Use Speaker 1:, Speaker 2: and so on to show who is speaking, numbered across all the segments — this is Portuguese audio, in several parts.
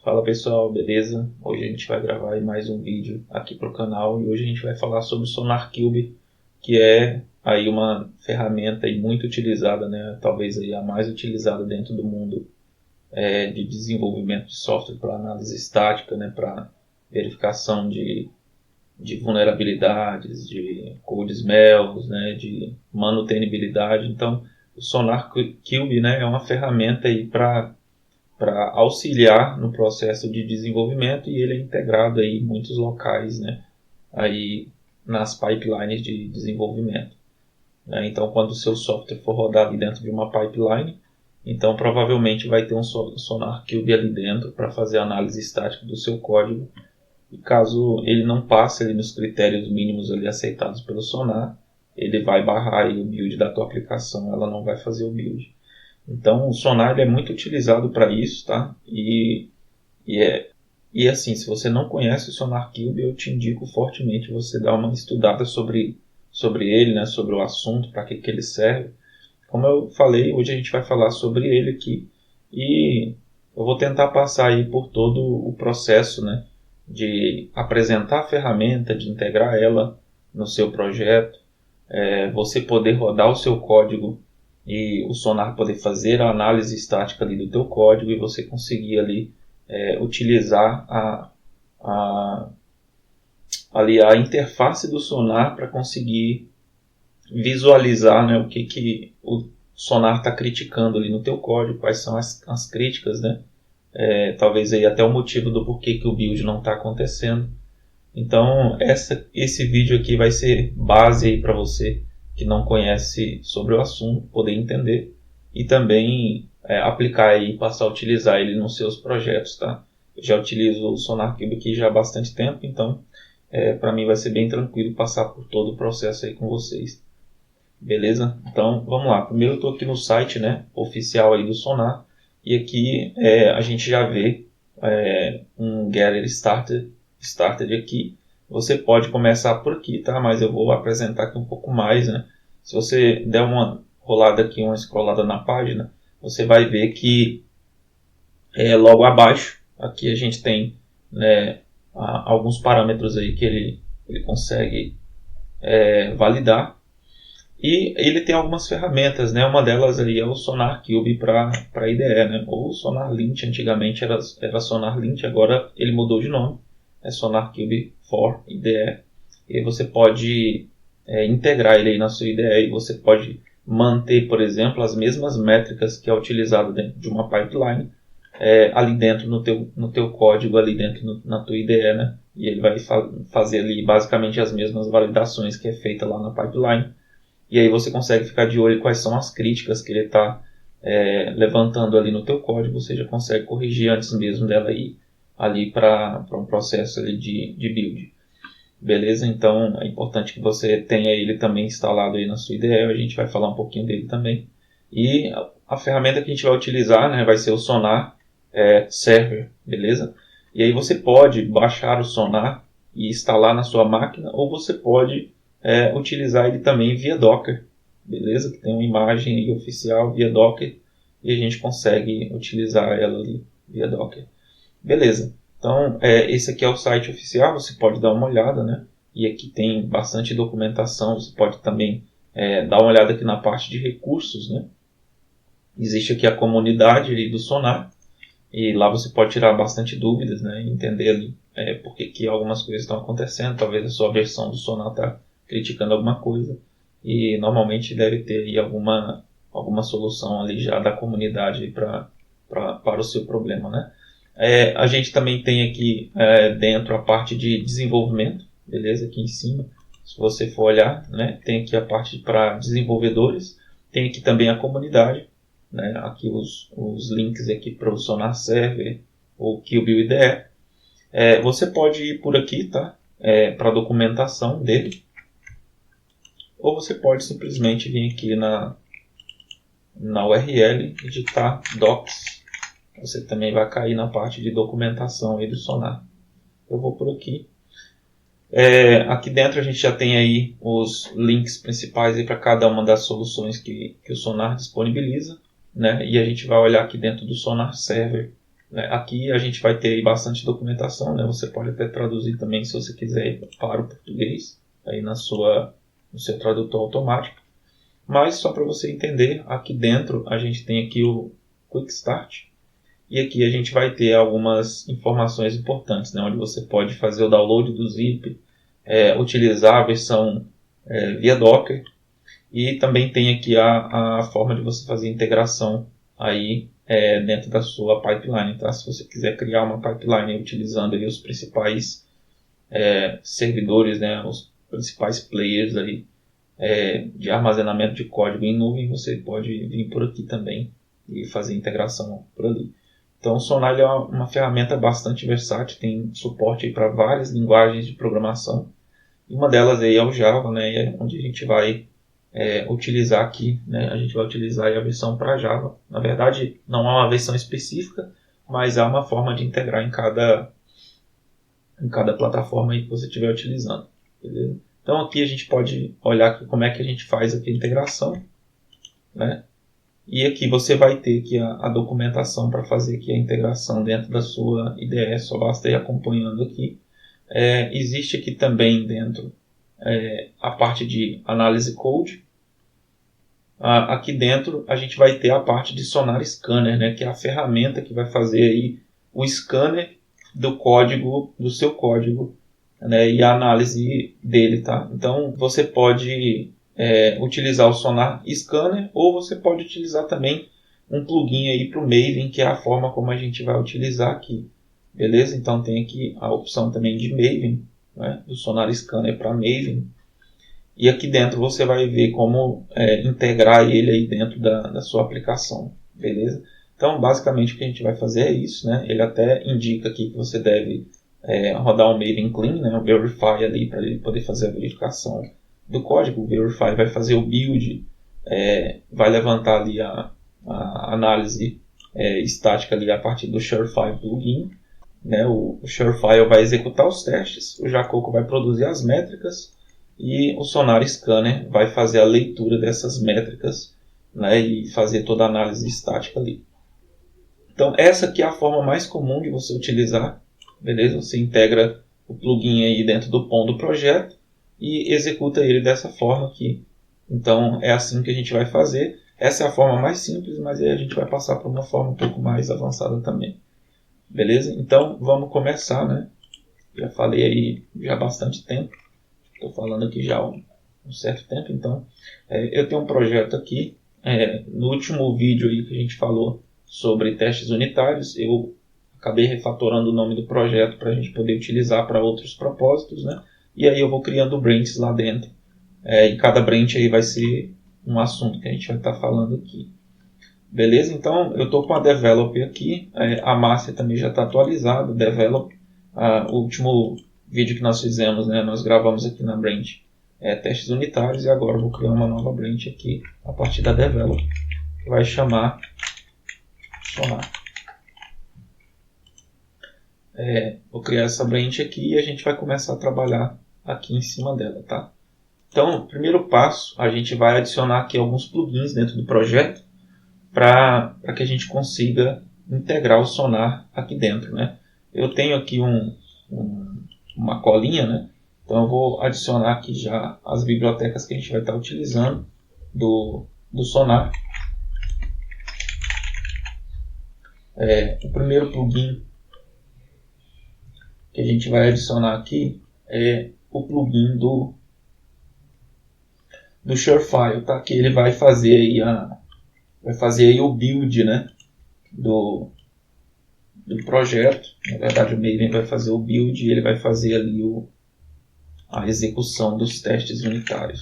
Speaker 1: Fala pessoal, beleza? Hoje a gente vai gravar aí mais um vídeo aqui para o canal e hoje a gente vai falar sobre o SonarQube, que é aí uma ferramenta aí muito utilizada, né? Talvez aí a mais utilizada dentro do mundo de desenvolvimento de software para análise estática, né? Para verificação de vulnerabilidades, de code smells, né? De manutenibilidade. Então, o SonarQube, né? É uma ferramenta aí para auxiliar no processo de desenvolvimento e ele é integrado aí em muitos locais, né, aí nas pipelines de desenvolvimento. Então, quando o seu software for rodado dentro de uma pipeline, então provavelmente vai ter um SonarQube ali dentro para fazer a análise estática do seu código. E caso ele não passe ali nos critérios mínimos ali aceitados pelo Sonar, ele vai barrar aí o build da tua aplicação, ela não vai fazer o build. Então, o Sonar ele é muito utilizado para isso, tá? E assim, se você não conhece o SonarQube, eu te indico fortemente você dar uma estudada sobre ele, né? Sobre o assunto, para que ele serve. Como eu falei, hoje a gente vai falar sobre ele aqui e eu vou tentar passar aí por todo o processo, né? De apresentar a ferramenta, de integrar ela no seu projeto, você poder rodar o seu código e o Sonar poder fazer a análise estática ali do teu código e você conseguir ali utilizar ali a interface do Sonar para conseguir visualizar, né, o que o Sonar está criticando ali no teu código, quais são as críticas, né? Talvez aí até o motivo do porquê que o build não está acontecendo. Então esse vídeo aqui vai ser base aí para você que não conhece sobre o assunto, poder entender e também aplicar e passar a utilizar ele nos seus projetos, tá? Eu já utilizo o SonarQube aqui já há bastante tempo, então para mim vai ser bem tranquilo passar por todo o processo aí com vocês. Beleza? Então vamos lá. Primeiro eu estou aqui no site, né, oficial aí do Sonar e aqui a gente já vê um Get Started aqui. Você pode começar por aqui, tá? Mas eu vou apresentar aqui um pouco mais, né? Se você der uma rolada aqui, uma scrollada na página, você vai ver que logo abaixo, aqui a gente tem, né, alguns parâmetros aí que ele consegue validar. E ele tem algumas ferramentas, né? Uma delas aí é o SonarQube para IDE, né? Ou SonarLint, antigamente era SonarLint, agora ele mudou de nome. É SonarQube for IDE. E você pode integrar ele aí na sua IDE e você pode manter, por exemplo, as mesmas métricas que é utilizado dentro de uma pipeline ali dentro no teu código, ali dentro na tua IDE, né? E ele vai fazer ali basicamente as mesmas validações que é feita lá na pipeline. E aí você consegue ficar de olho quais são as críticas que ele está levantando ali no teu código. Você já consegue corrigir antes mesmo dela ir ali para um processo ali de build. Beleza? Então é importante que você tenha ele também instalado aí na sua IDE. A gente vai falar um pouquinho dele também. E a ferramenta que a gente vai utilizar, né, vai ser o Sonar Server. Beleza? E aí você pode baixar o Sonar e instalar na sua máquina, ou você pode utilizar ele também via Docker, beleza? Que tem uma imagem aí oficial via Docker e a gente consegue utilizar ela ali via Docker. Beleza, então esse aqui é o site oficial, você pode dar uma olhada, né? E aqui tem bastante documentação, você pode também dar uma olhada aqui na parte de recursos, né? Existe aqui a comunidade ali do Sonar e lá você pode tirar bastante dúvidas, né? E entender ali por que algumas coisas estão acontecendo, talvez a sua versão do Sonar está criticando alguma coisa e normalmente deve ter aí alguma solução ali já da comunidade para o seu problema, né? A gente também tem aqui dentro a parte de desenvolvimento, beleza? Aqui em cima, se você for olhar, né, tem aqui a parte para desenvolvedores, tem aqui também a comunidade, né? Aqui os links aqui para o Sonar Server ou QBuild IDE. Você pode ir por aqui, tá? Para a documentação dele. Ou você pode simplesmente vir aqui na URL e digitar docs. Você também vai cair na parte de documentação aí do Sonar. Eu vou por aqui. Aqui dentro a gente já tem aí os links principais para cada uma das soluções que o Sonar disponibiliza, né? E a gente vai olhar aqui dentro do Sonar Server né? Aqui a gente vai ter aí bastante documentação, né? Você pode até traduzir também se você quiser para o português, aí no seu tradutor automático. Mas só para você entender, aqui dentro a gente tem aqui o Quick Start. E aqui a gente vai ter algumas informações importantes, né? Onde você pode fazer o download do zip, utilizar a versão via Docker. E também tem aqui a forma de você fazer integração aí dentro da sua pipeline. Tá? Se você quiser criar uma pipeline utilizando aí os principais servidores, né? Os principais players aí, de armazenamento de código em nuvem, você pode vir por aqui também e fazer integração por ali. Então o Sonar é uma ferramenta bastante versátil, tem suporte para várias linguagens de programação. E uma delas aí é o Java, né, onde a gente vai utilizar aqui, né, a gente vai utilizar aí a versão para Java. Na verdade, não há uma versão específica, mas há uma forma de integrar em cada plataforma aí que você estiver utilizando. Beleza? Então aqui a gente pode olhar aqui como é que a gente faz aqui a integração, né? E aqui você vai ter aqui a documentação para fazer aqui a integração dentro da sua IDE, só basta ir acompanhando aqui. Existe aqui também dentro a parte de análise code. Aqui dentro a gente vai ter a parte de Sonar Scanner, né, que é a ferramenta que vai fazer aí o scanner do código, do seu código, né, e a análise dele, tá? Então você pode utilizar o Sonar Scanner, ou você pode utilizar também um plugin aí para o Maven, que é a forma como a gente vai utilizar aqui, beleza? Então tem aqui a opção também de Maven, né, do Sonar Scanner para Maven, e aqui dentro você vai ver como integrar ele aí dentro da sua aplicação, beleza? Então basicamente o que a gente vai fazer é isso, né? Ele até indica aqui que você deve rodar um Maven Clean, né, um Verify ali para ele poder fazer a verificação do código. O Verify vai fazer o build, vai levantar ali a análise estática ali a partir do Surefire plugin, né? O Surefire vai executar os testes, o Jacoco vai produzir as métricas e o Sonar Scanner vai fazer a leitura dessas métricas, né, e fazer toda a análise estática ali. Então essa aqui é a forma mais comum de você utilizar, beleza? Você integra o plugin aí dentro do POM do projeto e executa ele dessa forma aqui. Então é assim que a gente vai fazer. Essa é a forma mais simples, mas aí a gente vai passar por uma forma um pouco mais avançada também. Beleza? Então vamos começar, né? Já falei aí já há bastante tempo. Estou falando aqui já há um certo tempo. Então eu tenho um projeto aqui. No último vídeo aí que a gente falou sobre testes unitários, eu acabei refatorando o nome do projeto para a gente poder utilizar para outros propósitos, né? E aí eu vou criando branches lá dentro. E cada branch aí vai ser um assunto que a gente vai estar falando aqui. Beleza? Então eu estou com a Develop aqui. A master também já está atualizada. Develop. O último vídeo que nós fizemos, né, nós gravamos aqui na branch testes unitários. E agora eu vou criar uma nova branch aqui a partir da Develop, que vai chamar Sonar. Vou criar essa branch aqui e a gente vai começar a trabalhar aqui em cima dela, tá? Então, primeiro passo, a gente vai adicionar aqui alguns plugins dentro do projeto para que a gente consiga integrar o Sonar aqui dentro, né? Eu tenho aqui uma colinha, né? Então eu vou adicionar aqui já as bibliotecas que a gente vai estar utilizando do Sonar. O primeiro plugin que a gente vai adicionar aqui é o plugin do Surefire, tá? Que ele vai fazer aí o build, né, do projeto. Na verdade o Maven vai fazer o build e ele vai fazer ali a execução dos testes unitários.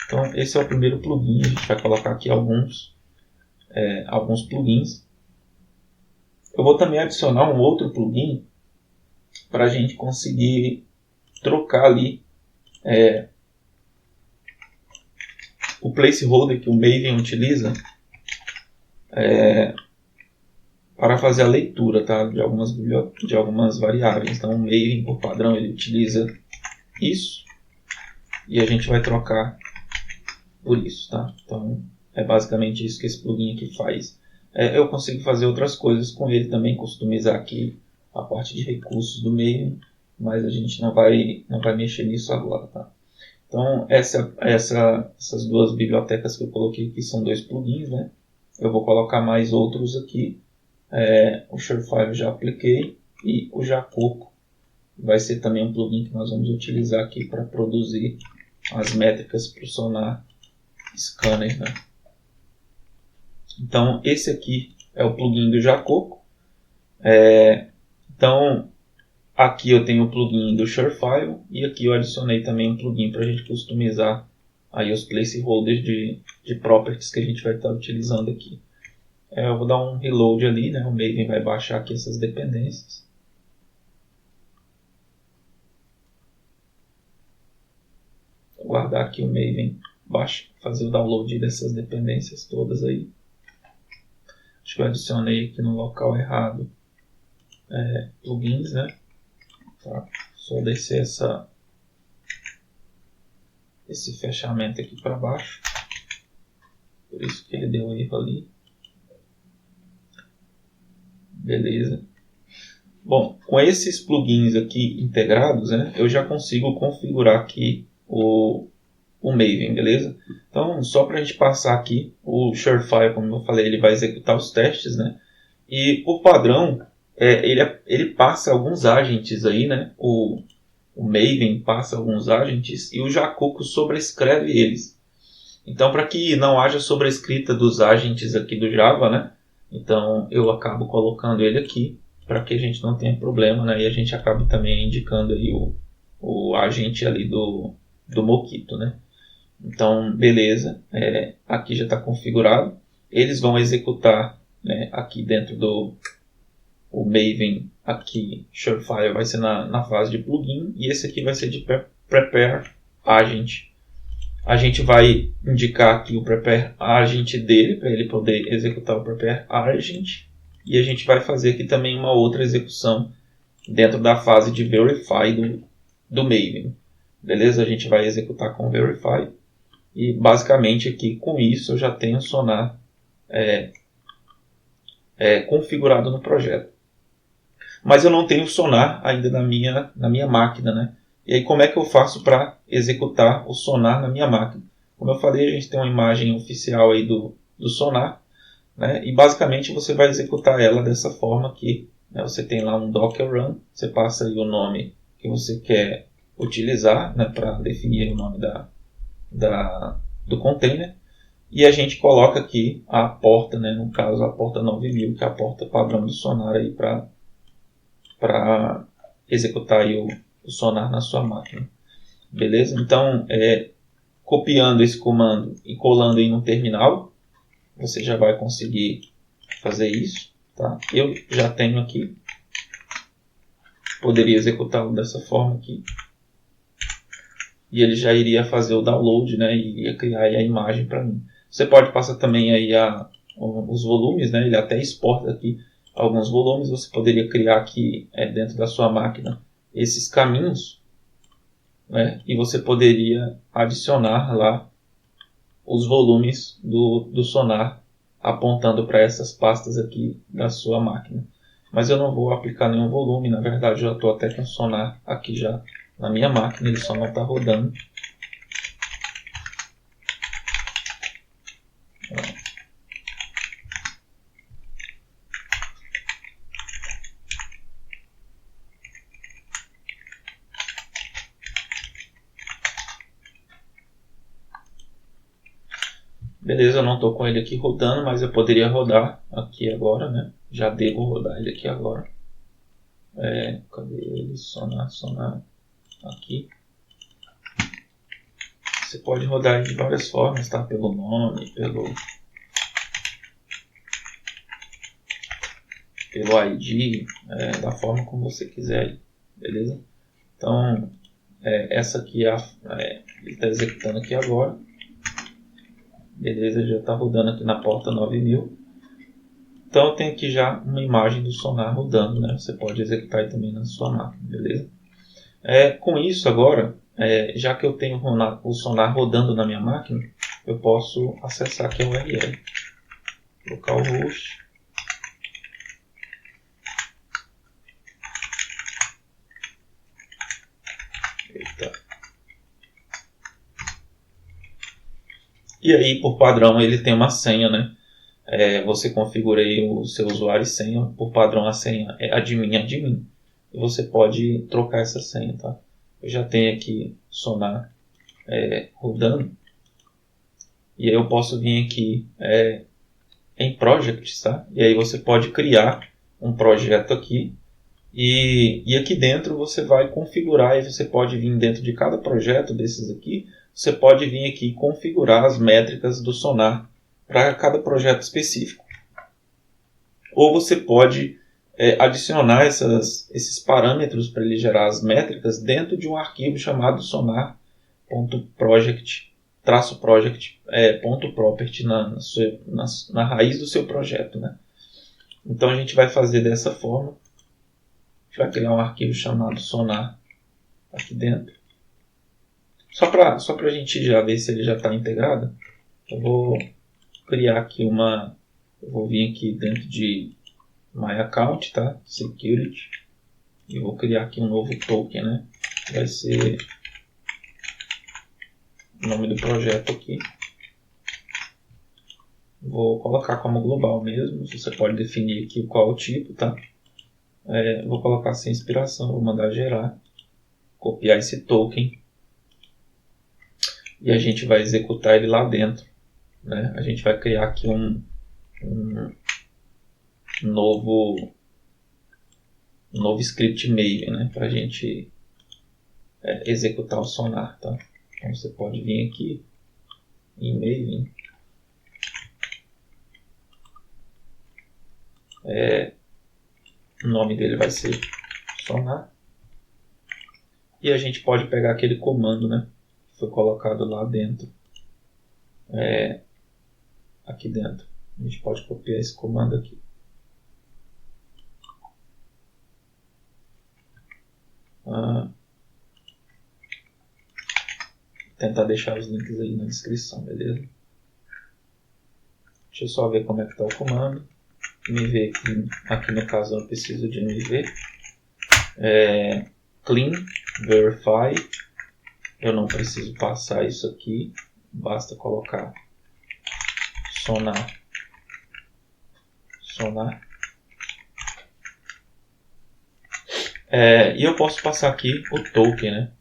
Speaker 1: Então esse é o primeiro plugin. A gente vai colocar aqui alguns plugins. Eu vou também adicionar um outro plugin para a gente conseguir trocar ali o placeholder que o Maven utiliza para fazer a leitura, tá, de algumas variáveis. Então o Maven, por padrão, ele utiliza isso e a gente vai trocar por isso, tá? Então é basicamente isso que esse plugin aqui faz. eu consigo fazer outras coisas com ele também, customizar aqui a parte de recursos do Maven, mas a gente não vai mexer nisso agora, tá? Então essas duas bibliotecas que eu coloquei aqui são 2 plugins, né? Eu vou colocar mais outros aqui. O Surefire eu já apliquei e o Jacoco vai ser também um plugin que nós vamos utilizar aqui para produzir as métricas para o Sonar Scanner, né? Então esse aqui é o plugin do Jacoco. Então aqui eu tenho o plugin do Surefire e aqui eu adicionei também um plugin para a gente customizar aí os placeholders de properties que a gente vai estar utilizando aqui. Eu vou dar um reload ali, né? O Maven vai baixar aqui essas dependências. Vou guardar aqui o Maven, fazer o download dessas dependências todas aí. Acho que eu adicionei aqui no local errado plugins, né? Tá? Só descer esse fechamento aqui para baixo. Por isso que ele deu erro ali. Beleza. Bom, com esses plugins aqui integrados, né, eu já consigo configurar aqui o Maven, beleza? Então, só para a gente passar aqui, o Surefire, como eu falei, ele vai executar os testes, né? E por padrão, ele passa alguns agentes aí, né? O Maven passa alguns agentes e o Jacoco sobrescreve eles. Então, para que não haja sobrescrita dos agentes aqui do Java, né? Então eu acabo colocando ele aqui para que a gente não tenha problema, né? E a gente acaba também indicando aí o agente ali do Mockito, né? Então beleza, aqui já está configurado. Eles vão executar, né, aqui dentro do Maven, aqui Surefire vai ser na fase de plugin e esse aqui vai ser de Prepare Agent. A gente vai indicar aqui o Prepare Agent dele, para ele poder executar o Prepare Agent. E a gente vai fazer aqui também uma outra execução dentro da fase de Verify do Maven. Beleza? A gente vai executar com Verify. E basicamente aqui com isso eu já tenho o Sonar configurado no projeto. Mas eu não tenho o Sonar ainda na minha máquina, né? E aí como é que eu faço para executar o Sonar na minha máquina? Como eu falei, a gente tem uma imagem oficial aí do Sonar, né? E basicamente você vai executar ela dessa forma aqui, né? Você tem lá um Docker Run, você passa aí o nome que você quer utilizar, né, para definir o nome do container. E a gente coloca aqui a porta, né, no caso a porta 9000, que é a porta padrão do Sonar aí para executar aí o Sonar na sua máquina. Beleza? Então, copiando esse comando e colando aí no terminal, você já vai conseguir fazer isso. Tá? Eu já tenho aqui. Poderia executá-lo dessa forma aqui. E ele já iria fazer o download, né, e iria criar aí a imagem para mim. Você pode passar também aí os volumes, né, ele até exporta aqui alguns volumes. Você poderia criar aqui dentro da sua máquina esses caminhos, né, e você poderia adicionar lá os volumes do Sonar apontando para essas pastas aqui da sua máquina. Mas eu não vou aplicar nenhum volume, na verdade eu já estou até com o Sonar aqui já na minha máquina, ele só não está rodando. Beleza, eu não estou com ele aqui rodando, mas eu poderia rodar aqui agora, né? Já devo rodar ele aqui agora. Cadê ele? Sonar aqui. Você pode rodar de várias formas, tá? Pelo nome, pelo ID, da forma como você quiser, beleza? Então, essa aqui ele está executando aqui agora. Beleza, já está rodando aqui na porta 9000. Então eu tenho aqui já uma imagem do Sonar rodando, né? Você pode executar aí também na sua máquina, beleza? Com isso agora, já que eu tenho o Sonar rodando na minha máquina, eu posso acessar aqui a URL. localhost. Eita. E aí, por padrão, ele tem uma senha, né? Você configura aí o seu usuário e senha. Por padrão, a senha é admin. E você pode trocar essa senha, tá? Eu já tenho aqui Sonar rodando. E aí eu posso vir aqui em Projects, tá? E aí você pode criar um projeto aqui. E aqui dentro você vai configurar. E você pode vir dentro de cada projeto desses aqui. Você pode vir aqui e configurar as métricas do Sonar para cada projeto específico. Ou você pode adicionar esses parâmetros para ele gerar as métricas dentro de um arquivo chamado sonar.project-property na raiz do seu projeto, né? Então a gente vai fazer dessa forma. A gente vai criar um arquivo chamado sonar aqui dentro. Só para a gente já ver se ele já está integrado, eu vou criar aqui eu vou vir aqui dentro de My Account, tá? Security. E vou criar aqui um novo token, né? Vai ser o nome do projeto aqui. Vou colocar como global mesmo. Você pode definir aqui qual o tipo, tá? Vou colocar sem inspiração, vou mandar gerar. Copiar esse token. E a gente vai executar ele lá dentro, né? A gente vai criar aqui um novo script mail, né? Para a gente executar o Sonar, tá? Então você pode vir aqui em mail. O nome dele vai ser Sonar. E a gente pode pegar aquele comando, né? Que foi colocado lá dentro. Aqui dentro. A gente pode copiar esse comando aqui. Tentar deixar os links aí na descrição, beleza? Deixa eu só ver como é que está o comando. MV aqui no caso eu preciso de MV. Clean, verify. Eu não preciso passar isso aqui. Basta colocar sonar. E eu posso passar aqui o token, né?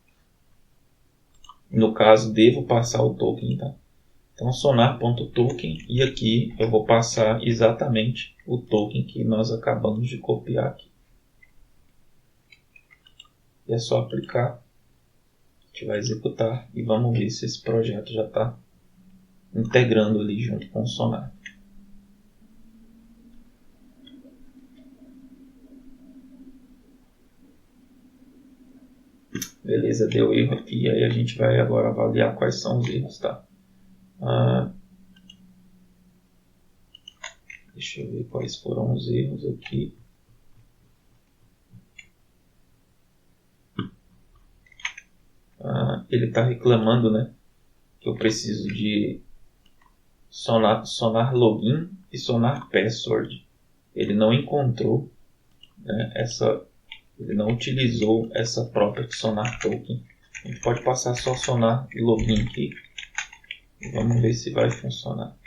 Speaker 1: No caso, devo passar o token, tá? Então, sonar.token, e aqui eu vou passar exatamente o token que nós acabamos de copiar aqui. E é só aplicar. A gente vai executar e vamos ver se esse projeto já está integrando ali junto com o Sonar. Beleza, deu erro aqui, e aí a gente vai agora avaliar quais são os erros, tá? Deixa eu ver quais foram os erros aqui. Ele está reclamando, né? Que eu preciso de sonar login e sonar password. Ele não encontrou, né, ele não utilizou essa property sonar token. A gente pode passar só sonar login aqui. E vamos ver se vai funcionar.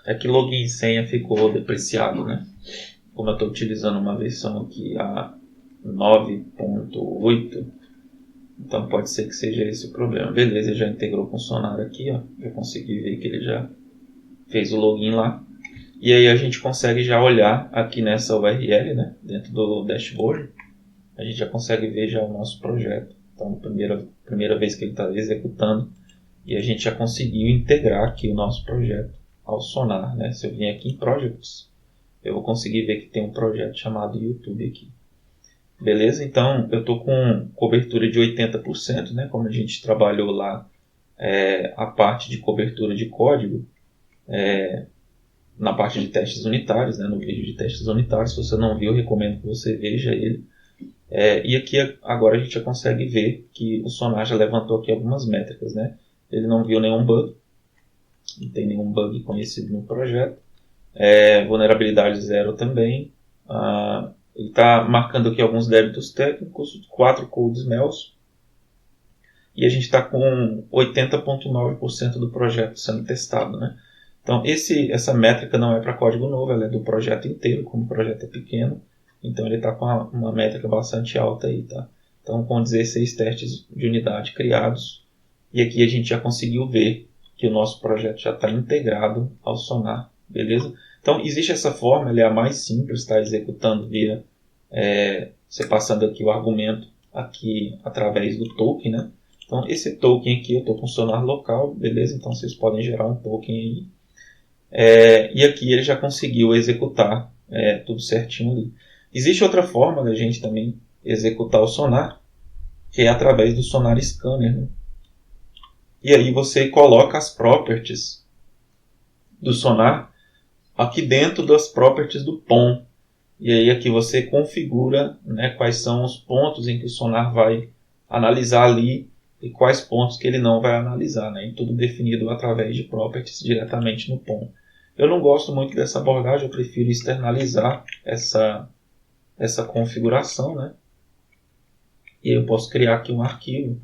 Speaker 1: É que login e senha ficou depreciado, né? Como eu estou utilizando uma versão aqui, a 9.8, então pode ser que seja esse o problema. Beleza, ele já integrou com o Sonar aqui, ó. Já consegui ver que ele já fez o login lá. E aí a gente consegue já olhar aqui nessa URL, né? Dentro do dashboard, a gente já consegue ver já o nosso projeto. Então, primeira vez que ele está executando, e a gente já conseguiu integrar aqui o nosso projeto ao Sonar, né? Se eu vim aqui em Projects, eu vou conseguir ver que tem um projeto chamado YouTube aqui. Beleza? Então, eu estou com cobertura de 80%, né? Como a gente trabalhou lá a parte de cobertura de código, na parte de testes unitários, né? No vídeo de testes unitários. Se você não viu, eu recomendo que você veja ele. E aqui agora a gente já consegue ver que o Sonar já levantou aqui algumas métricas, né? Ele não viu nenhum bug, não tem nenhum bug conhecido no projeto. Vulnerabilidade 0 também. Ele está marcando aqui alguns débitos técnicos, 4 cold smells. E a gente está com 80,9% do projeto sendo testado, né? Então essa métrica não é para código novo, ela é do projeto inteiro, como o projeto é pequeno. Então ele está com uma métrica bastante alta aí, tá? Então com 16 testes de unidade criados. E aqui a gente já conseguiu ver que o nosso projeto já está integrado ao Sonar, beleza? Então existe essa forma, ela é a mais simples, está executando via você passando aqui o argumento aqui através do token, né? Então esse token aqui eu estou com Sonar local, beleza? Então vocês podem gerar um token aí. E aqui ele já conseguiu executar tudo certinho ali. Existe outra forma da gente também executar o Sonar, que é através do Sonar Scanner, né? E aí você coloca as properties do Sonar aqui dentro das properties do POM. E aí aqui você configura, né, quais são os pontos em que o Sonar vai analisar ali e quais pontos que ele não vai analisar, né? E tudo definido através de properties diretamente no POM. Eu não gosto muito dessa abordagem, eu prefiro externalizar essa configuração, né? E eu posso criar aqui um arquivo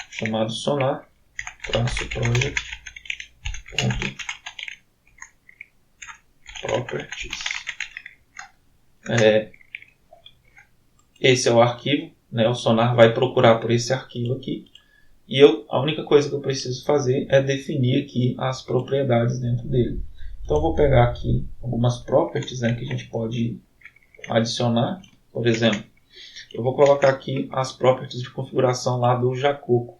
Speaker 1: chamado sonar-project.properties. Esse é o arquivo, né? O Sonar vai procurar por esse arquivo aqui. E a única coisa que eu preciso fazer é definir aqui as propriedades dentro dele. Então eu vou pegar aqui algumas properties, né, que a gente pode adicionar. Por exemplo, eu vou colocar aqui as properties de configuração lá do Jacoco,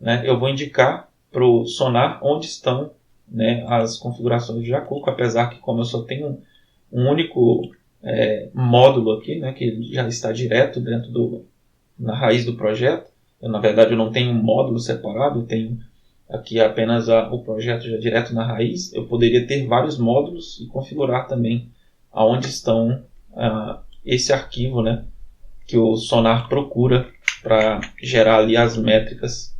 Speaker 1: né? Eu vou indicar para o Sonar onde estão, né, as configurações do Jacoco, apesar que como eu só tenho um único módulo aqui, né, que já está direto dentro na raiz do projeto. Na verdade eu não tenho um módulo separado, eu tenho aqui apenas o projeto já direto na raiz. Eu poderia ter vários módulos e configurar também aonde estão esse arquivo, né, que o Sonar procura para gerar ali as métricas.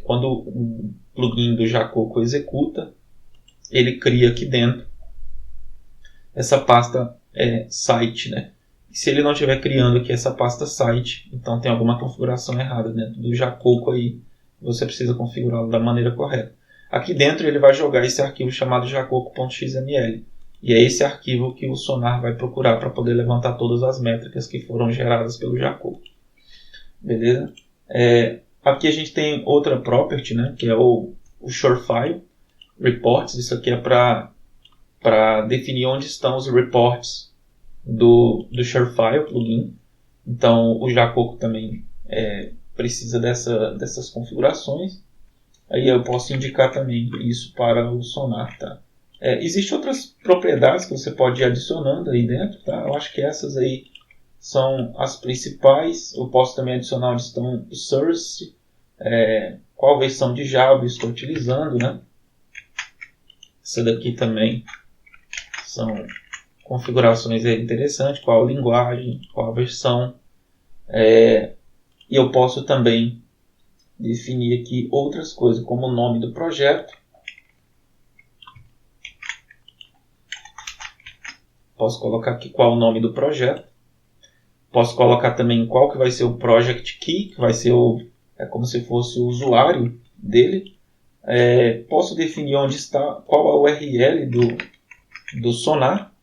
Speaker 1: Quando o plugin do Jacoco executa, ele cria aqui dentro essa pasta site, né? E se ele não estiver criando aqui essa pasta site, então tem alguma configuração errada dentro do Jacoco aí. Você precisa configurá-lo da maneira correta. Aqui dentro ele vai jogar esse arquivo chamado jacoco.xml. E é esse arquivo que o Sonar vai procurar para poder levantar todas as métricas que foram geradas pelo Jacoco. Beleza? Aqui a gente tem outra property, né, que é o Shorefile Reports. Isso aqui é para definir onde estão os reports do Shorefile plugin. Então o Jacoco também precisa dessas configurações. Aí eu posso indicar também isso para o Sonar, tá? Existem outras propriedades que você pode ir adicionando aí dentro, tá? Eu acho que essas aí são as principais. Eu posso também adicionar onde estão os source, qual versão de Java eu estou utilizando, né? Essa daqui também são configurações interessantes, qual a linguagem, qual a versão. E eu posso também definir aqui outras coisas, como o nome do projeto. Posso colocar aqui qual é o nome do projeto. Posso colocar também qual que vai ser o project key, que vai ser como se fosse o usuário dele. Posso definir onde está, qual é a URL do Sonar,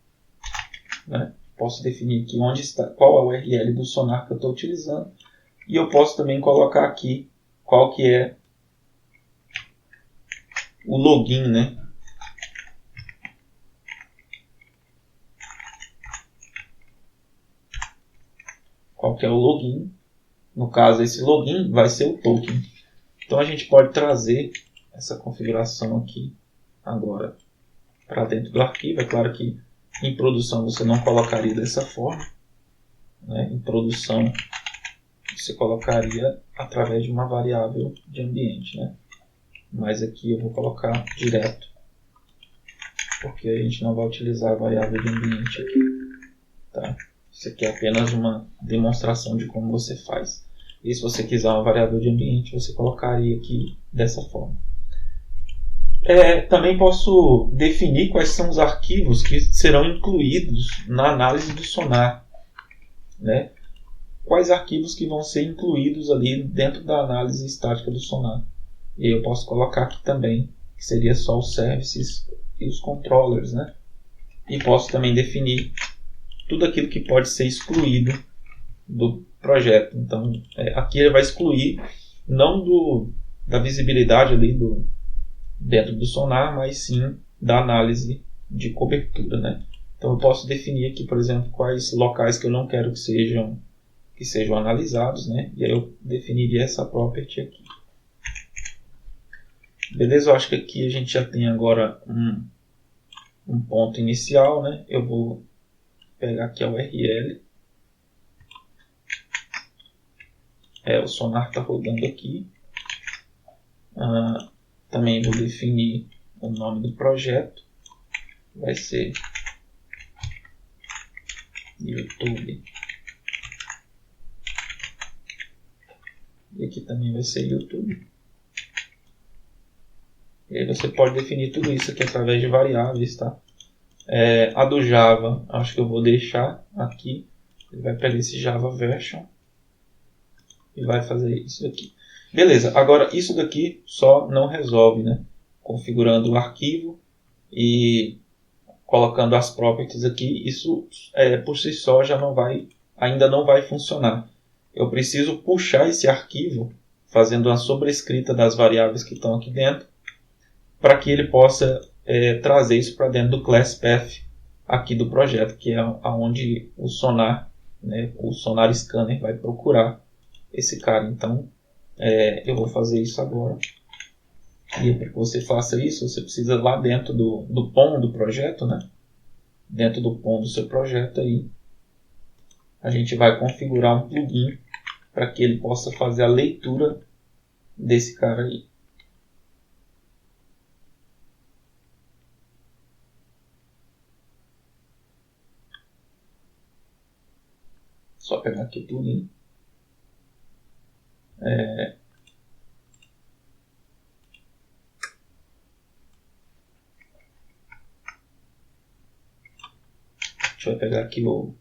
Speaker 1: né? Posso definir aqui onde está, qual é a URL do Sonar que eu estou utilizando. E eu posso também colocar aqui qual que é o login, né? Qual que é o login. No caso, esse login vai ser o token. Então a gente pode trazer essa configuração aqui agora para dentro do arquivo. É claro que em produção você não colocaria dessa forma, né? Em produção você colocaria através de uma variável de ambiente, né? Mas aqui eu vou colocar direto, porque a gente não vai utilizar a variável de ambiente aqui, tá? Isso aqui é apenas uma demonstração de como você faz. E se você quiser uma variável de ambiente, você colocaria aqui dessa forma. Também posso definir quais são os arquivos que serão incluídos na análise do sonar, né? Quais arquivos que vão ser incluídos ali dentro da análise estática do sonar. E aí eu posso colocar aqui também, que seria só os services e os controllers, né? E posso também definir tudo aquilo que pode ser excluído do projeto. Então, aqui ele vai excluir não da visibilidade ali dentro do sonar, mas sim da análise de cobertura, né? Então eu posso definir aqui, por exemplo, quais locais que eu não quero que sejam analisados, né? E aí eu definiria essa property aqui. Beleza? Eu acho que aqui a gente já tem agora um ponto inicial, né? Eu vou pegar aqui a URL. O sonar está rodando aqui. Também vou definir o nome do projeto. Vai ser YouTube. E aqui também vai ser YouTube. E aí você pode definir tudo isso aqui através de variáveis, tá? A do Java, acho que eu vou deixar aqui. Ele vai pegar esse Java Version e vai fazer isso aqui. Beleza, agora isso daqui só não resolve, né? Configurando o arquivo e colocando as properties aqui, isso por si só ainda não vai funcionar. Eu preciso puxar esse arquivo, fazendo uma sobrescrita das variáveis que estão aqui dentro, para que ele possa trazer isso para dentro do class path aqui do projeto, que é onde o sonar, né, o sonar scanner vai procurar esse cara. Então, eu vou fazer isso agora. E para que você faça isso, você precisa lá dentro do POM do projeto, né? Dentro do POM do seu projeto aí, a gente vai configurar um plugin para que ele possa fazer a leitura desse cara aí. Só pegar aqui o plugin. A gente vai pegar aqui o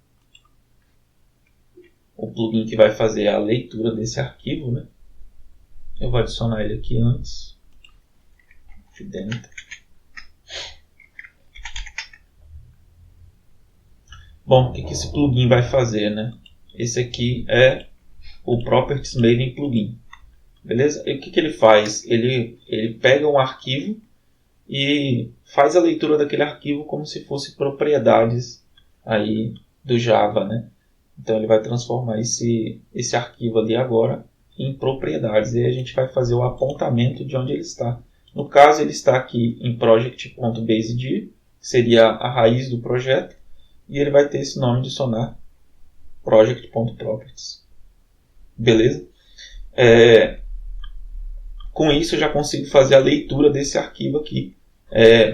Speaker 1: plugin que vai fazer a leitura desse arquivo, né? Eu vou adicionar ele aqui antes. Aqui dentro. Bom, o que esse plugin vai fazer, né? Esse aqui é o Properties Maven Plugin. Beleza? E o que ele faz? Ele pega um arquivo e faz a leitura daquele arquivo como se fosse propriedades aí do Java, né? Então ele vai transformar esse arquivo ali agora em propriedades. E aí a gente vai fazer o apontamento de onde ele está. No caso, ele está aqui em project.based, que seria a raiz do projeto. E ele vai ter esse nome de sonar project.properties. Beleza? Com isso eu já consigo fazer a leitura desse arquivo aqui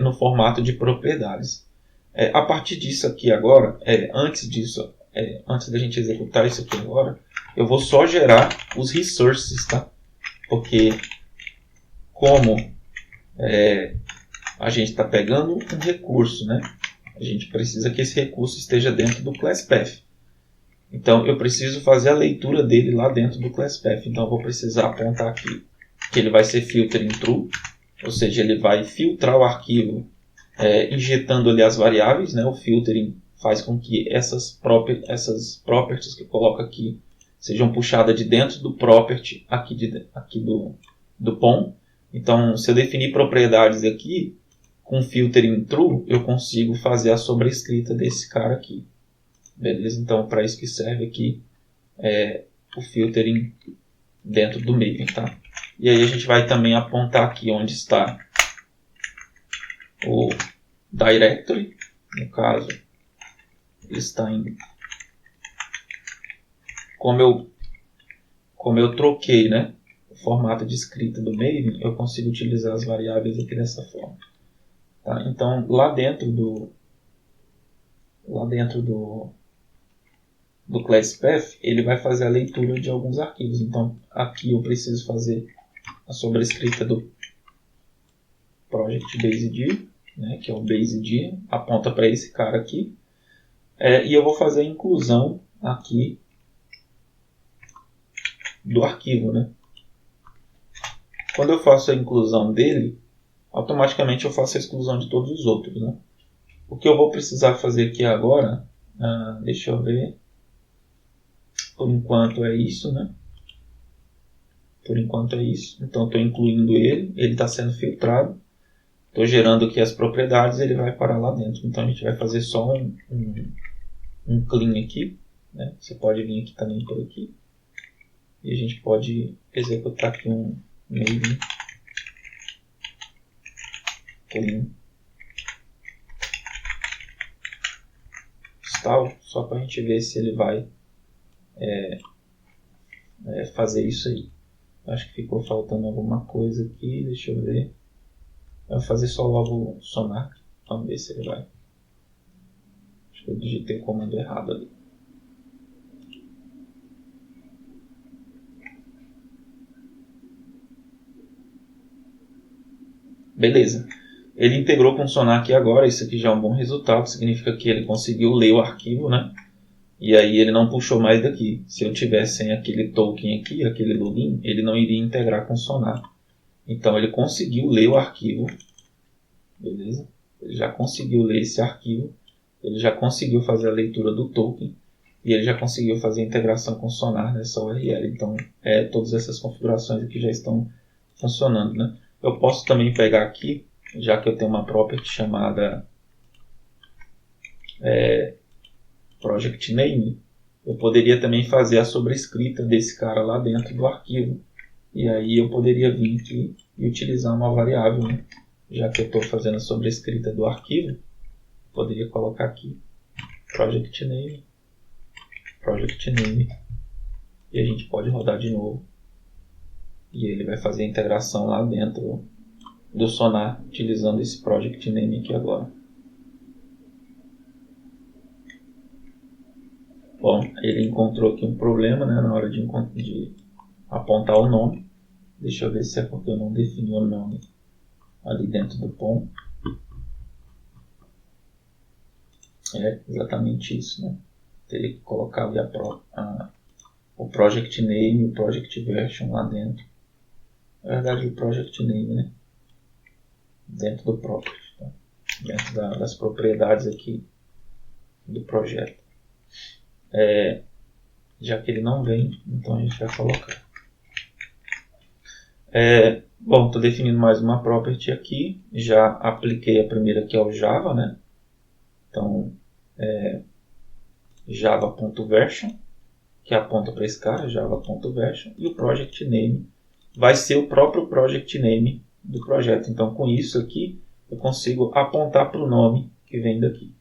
Speaker 1: no formato de propriedades. A partir disso aqui agora, antes da gente executar isso aqui agora, eu vou só gerar os resources, tá? Porque como a gente está pegando um recurso, né? A gente precisa que esse recurso esteja dentro do class path. Então eu preciso fazer a leitura dele lá dentro do class path. Então eu vou precisar apontar aqui que ele vai ser filtering true, ou seja, ele vai filtrar o arquivo injetando ali as variáveis, né? O filtering faz com que essas properties que eu coloco aqui sejam puxadas de dentro do property aqui do POM. Então, se eu definir propriedades aqui, com filtering true, eu consigo fazer a sobrescrita desse cara aqui. Beleza? Então, para isso que serve aqui o filtering dentro do Maven, tá? E aí a gente vai também apontar aqui onde está o directory. No caso, ele está em... Como eu troquei, né, o formato de escrita do Maven, eu consigo utilizar as variáveis aqui dessa forma. Tá? Então, lá dentro do do class path, ele vai fazer a leitura de alguns arquivos. Então, aqui eu preciso fazer a sobrescrita do project based, né, que é o based, aponta para esse cara aqui. E eu vou fazer a inclusão aqui do arquivo, né? Quando eu faço a inclusão dele, automaticamente eu faço a exclusão de todos os outros, né? O que eu vou precisar fazer aqui agora, deixa eu ver, por enquanto é isso, né? Por enquanto é isso, então estou incluindo ele está sendo filtrado, estou gerando aqui as propriedades, ele vai parar lá dentro. Então a gente vai fazer só um clean aqui, né? Você pode vir aqui também por aqui, e a gente pode executar aqui um maven clean install, só para a gente ver se ele vai fazer isso aí. Acho que ficou faltando alguma coisa aqui, deixa eu ver. Eu vou fazer só logo o sonar, vamos ver se ele vai. Acho que eu digitei o comando errado ali. Beleza. Ele integrou com o sonar aqui agora, isso aqui já é um bom resultado, significa que ele conseguiu ler o arquivo, né? E aí ele não puxou mais daqui. Se eu tivesse sem aquele token aqui, aquele login, ele não iria integrar com o sonar. Então ele conseguiu ler o arquivo, beleza? Ele já conseguiu ler esse arquivo, ele já conseguiu fazer a leitura do token e ele já conseguiu fazer a integração com o sonar nessa URL. Então todas essas configurações aqui já estão funcionando, né? Eu posso também pegar aqui, já que eu tenho uma property chamada project name, eu poderia também fazer a sobrescrita desse cara lá dentro do arquivo. E aí eu poderia vir aqui e utilizar uma variável, né? Já que eu estou fazendo a sobrescrita do arquivo, poderia colocar aqui project name, e a gente pode rodar de novo. E ele vai fazer a integração lá dentro do sonar, utilizando esse project name aqui agora. Bom, ele encontrou aqui um problema, né, na hora de apontar o nome. Deixa eu ver se é porque eu não defini o nome ali dentro do POM. É exatamente isso, né? Teria que colocar ali o project name e o project version lá dentro. Na verdade, o project name, né? Dentro do property, tá? Dentro das propriedades aqui do projeto. Já que ele não vem, então a gente vai colocar. Bom, estou definindo mais uma property aqui. Já apliquei a primeira, que é o Java, né? Então, java.version, que aponta para esse cara, java.version, e o project name vai ser o próprio project name do projeto. Então, com isso aqui, eu consigo apontar para o nome que vem daqui.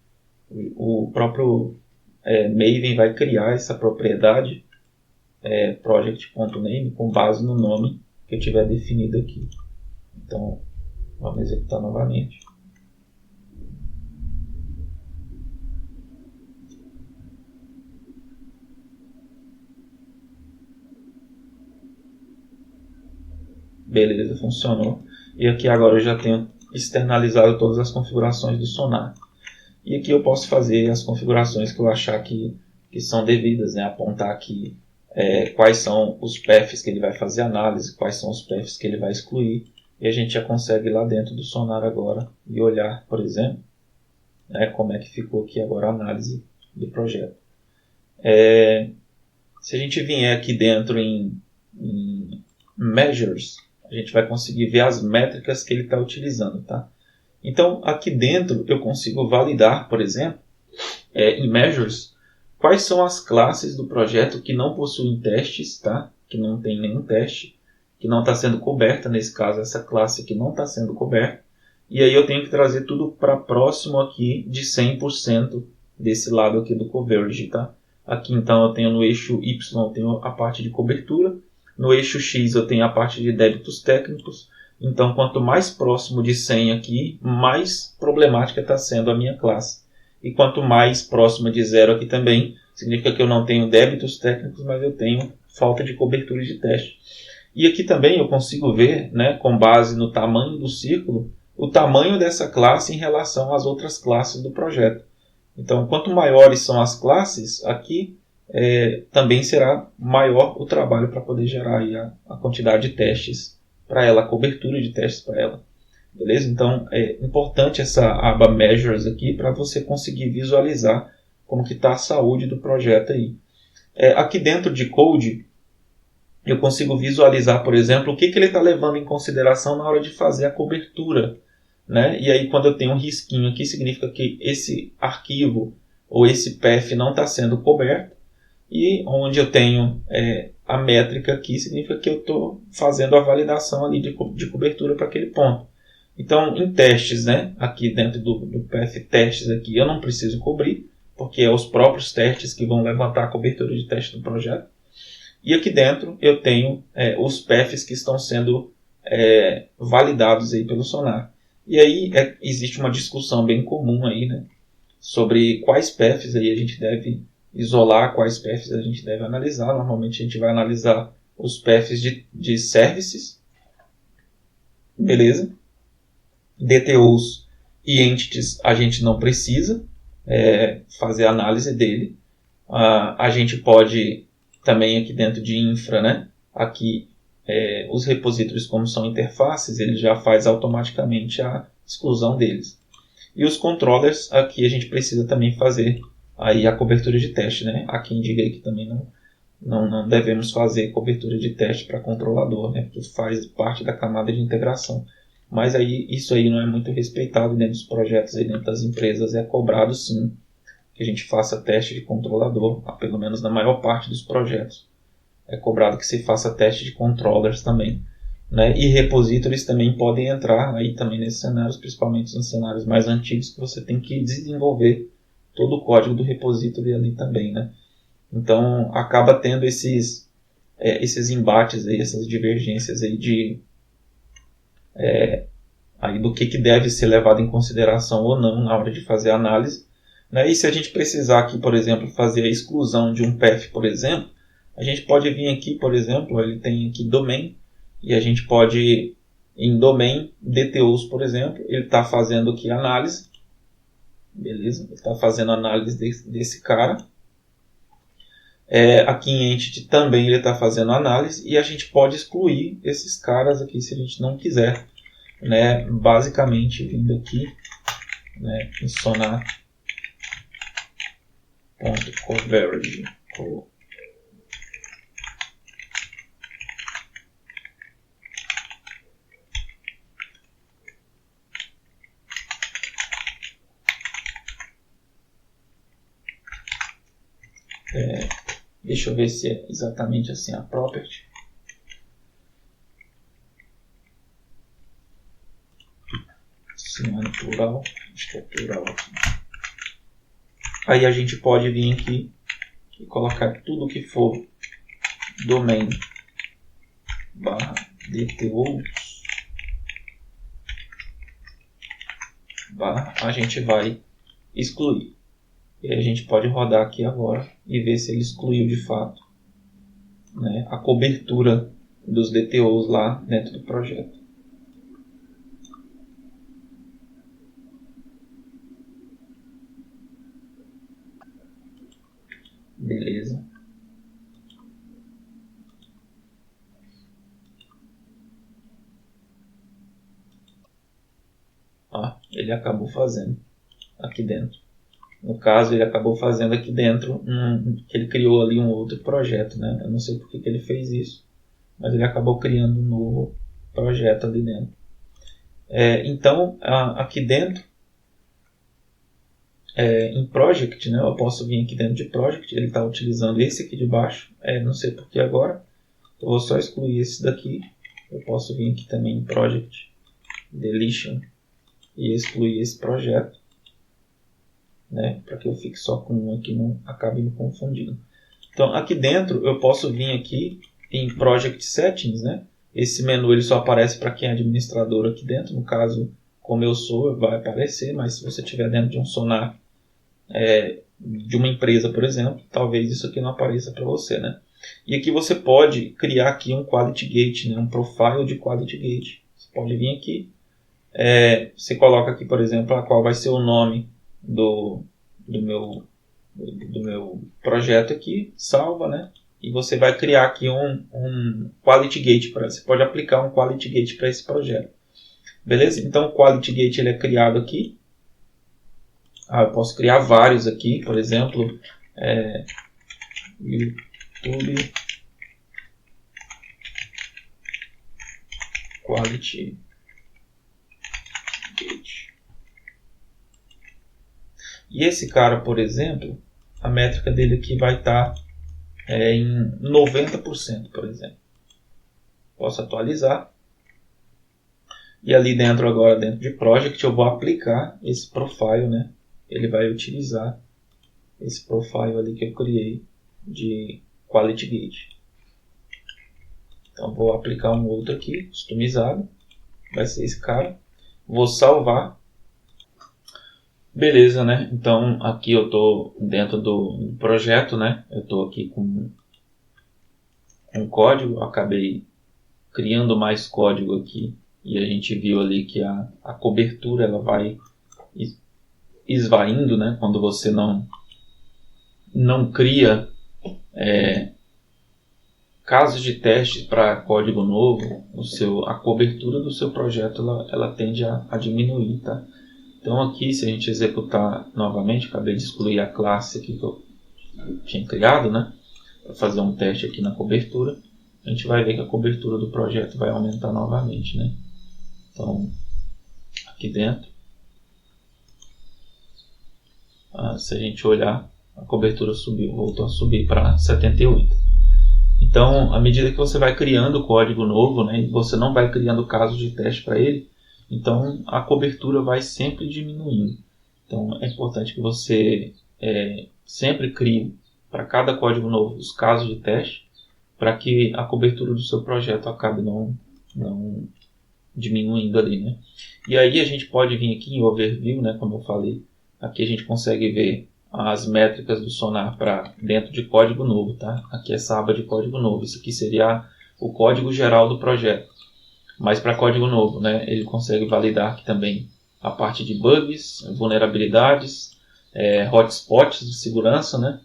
Speaker 1: O próprio Maven vai criar essa propriedade project.name com base no nome que eu tiver definido aqui. Então, vamos executar novamente. Beleza, funcionou. E aqui agora eu já tenho externalizado todas as configurações do sonar. E aqui eu posso fazer as configurações que eu achar que são devidas, né? Apontar aqui quais são os paths que ele vai fazer análise, quais são os paths que ele vai excluir. E a gente já consegue ir lá dentro do sonar agora e olhar, por exemplo, né, como é que ficou aqui agora a análise do projeto. Se a gente vier aqui dentro em Measures, a gente vai conseguir ver as métricas que ele está utilizando, tá? Então, aqui dentro eu consigo validar, por exemplo, em Measures, quais são as classes do projeto que não possuem testes, tá? Que não tem nenhum teste, que não está sendo coberta, nesse caso essa classe que não está sendo coberta. E aí eu tenho que trazer tudo para próximo aqui de 100% desse lado aqui do Converge, tá? Aqui então eu tenho no eixo Y eu tenho a parte de cobertura, no eixo X eu tenho a parte de débitos técnicos. Então, quanto mais próximo de 100 aqui, mais problemática está sendo a minha classe. E quanto mais próxima de 0 aqui também, significa que eu não tenho débitos técnicos, mas eu tenho falta de cobertura de teste. E aqui também eu consigo ver, né, com base no tamanho do círculo, o tamanho dessa classe em relação às outras classes do projeto. Então, quanto maiores são as classes, aqui também será maior o trabalho para poder gerar aí a quantidade de testes para ela, a cobertura de testes para ela. Beleza? Então, é importante essa aba Measures aqui para você conseguir visualizar como que está a saúde do projeto aí. Aqui dentro de Code, eu consigo visualizar, por exemplo, o que ele está levando em consideração na hora de fazer a cobertura. Né? E aí, quando eu tenho um risquinho aqui, significa que esse arquivo ou esse path não está sendo coberto. E onde eu tenho a métrica aqui, significa que eu estou fazendo a validação ali de cobertura para aquele ponto. Então, em testes, né? Aqui dentro do path testes, aqui, eu não preciso cobrir, porque é os próprios testes que vão levantar a cobertura de teste do projeto. E aqui dentro eu tenho os paths que estão sendo validados aí pelo Sonar. E aí existe uma discussão bem comum aí, né, sobre quais paths aí a gente deve isolar, quais paths a gente deve analisar. Normalmente a gente vai analisar os paths de services, beleza? DTOs e entities a gente não precisa fazer análise dele. A gente pode também aqui dentro de infra, né, aqui os repositórios, como são interfaces, ele já faz automaticamente a exclusão deles. E os controllers, aqui a gente precisa também fazer aí a cobertura de teste. Né? Há quem diga aí que também não devemos fazer cobertura de teste para controlador, né? Porque faz parte da camada de integração. Mas aí, isso aí não é muito respeitado dentro dos projetos, aí dentro das empresas. É cobrado sim que a gente faça teste de controlador, pelo menos na maior parte dos projetos. É cobrado que se faça teste de controllers também. Né? E repositories também podem entrar aí também nesses cenários, principalmente em cenários mais antigos, que você tem que desenvolver todo o código do repository ali também. Né? Então, acaba tendo esses embates, aí, essas divergências aí aí do que deve ser levado em consideração ou não na hora de fazer a análise. Né? E se a gente precisar aqui, por exemplo, fazer a exclusão de um path, por exemplo, a gente pode vir aqui, por exemplo, ele tem aqui domain, e a gente pode, em domain, DTOs, por exemplo, ele está fazendo aqui análise, beleza? Ele está fazendo análise desse cara. Aqui em entity também ele está fazendo análise, e a gente pode excluir esses caras aqui se a gente não quiser. Né? Basicamente, vindo aqui, né, em sonar.coverage. Deixa eu ver se é exatamente assim a property. Se não é no plural, acho que é plural aqui. Aí a gente pode vir aqui e colocar tudo que for domain barra DTOs barra, a gente vai excluir. E aí a gente pode rodar aqui agora e ver se ele excluiu de fato, né, a cobertura dos DTOs lá dentro do projeto. Beleza. Ele acabou fazendo aqui dentro. No caso, ele acabou fazendo aqui dentro que ele criou ali um outro projeto, né? Eu não sei por que ele fez isso, mas ele acabou criando um novo projeto ali dentro. Então, aqui dentro, em Project, né? Eu posso vir aqui dentro de Project, ele está utilizando esse aqui de baixo, não sei por que agora. Eu vou só excluir esse daqui. Eu posso vir aqui também em Project, Deletion, e excluir esse projeto. Né, para que eu fique só com um aqui, não acabe me confundindo. Então, aqui dentro, eu posso vir aqui em Project Settings. Né? Esse menu ele só aparece para quem é administrador aqui dentro. No caso, como eu sou, vai aparecer, mas se você estiver dentro de um Sonar, de uma empresa, por exemplo, talvez isso aqui não apareça para você, né? E aqui você pode criar aqui um Quality Gate, né? Um profile de Quality Gate. Você pode vir aqui, você coloca aqui, por exemplo, qual vai ser o nome do meu projeto aqui, salva, né? E você vai criar aqui um Quality Gate, você pode aplicar um Quality Gate para esse projeto. Beleza? Então o Quality Gate ele é criado aqui. Eu posso criar vários aqui, por exemplo, YouTube Quality Gate. E esse cara, por exemplo, a métrica dele aqui vai estar em 90%, por exemplo. Posso atualizar. E ali dentro agora, dentro de Project, eu vou aplicar esse profile, né? Ele vai utilizar esse profile ali que eu criei de Quality Gate. Então vou aplicar um outro aqui, customizado. Vai ser esse cara. Vou salvar. Beleza, né? Então aqui eu estou dentro do projeto, né? Eu estou aqui com um código. Eu acabei criando mais código aqui. E a gente viu ali que a cobertura ela vai esvaindo, né? Quando você não cria casos de teste para código novo, a cobertura do seu projeto ela tende a diminuir, tá? Então aqui, se a gente executar novamente, acabei de excluir a classe aqui que eu tinha criado, né? Para fazer um teste aqui na cobertura, a gente vai ver que a cobertura do projeto vai aumentar novamente, né? Então, aqui dentro, se a gente olhar, a cobertura subiu, voltou a subir para 78. Então, à medida que você vai criando código novo, né, e você não vai criando casos de teste para ele, então a cobertura vai sempre diminuindo. Então, é importante que você sempre crie para cada código novo os casos de teste, para que a cobertura do seu projeto acabe não diminuindo ali, né? E aí a gente pode vir aqui em Overview, né, como eu falei, aqui a gente consegue ver as métricas do Sonar para dentro de código novo, tá? Aqui essa aba de código novo, isso aqui seria o código geral do projeto, mas para código novo, né, ele consegue validar aqui também a parte de bugs, vulnerabilidades, hotspots de segurança, né,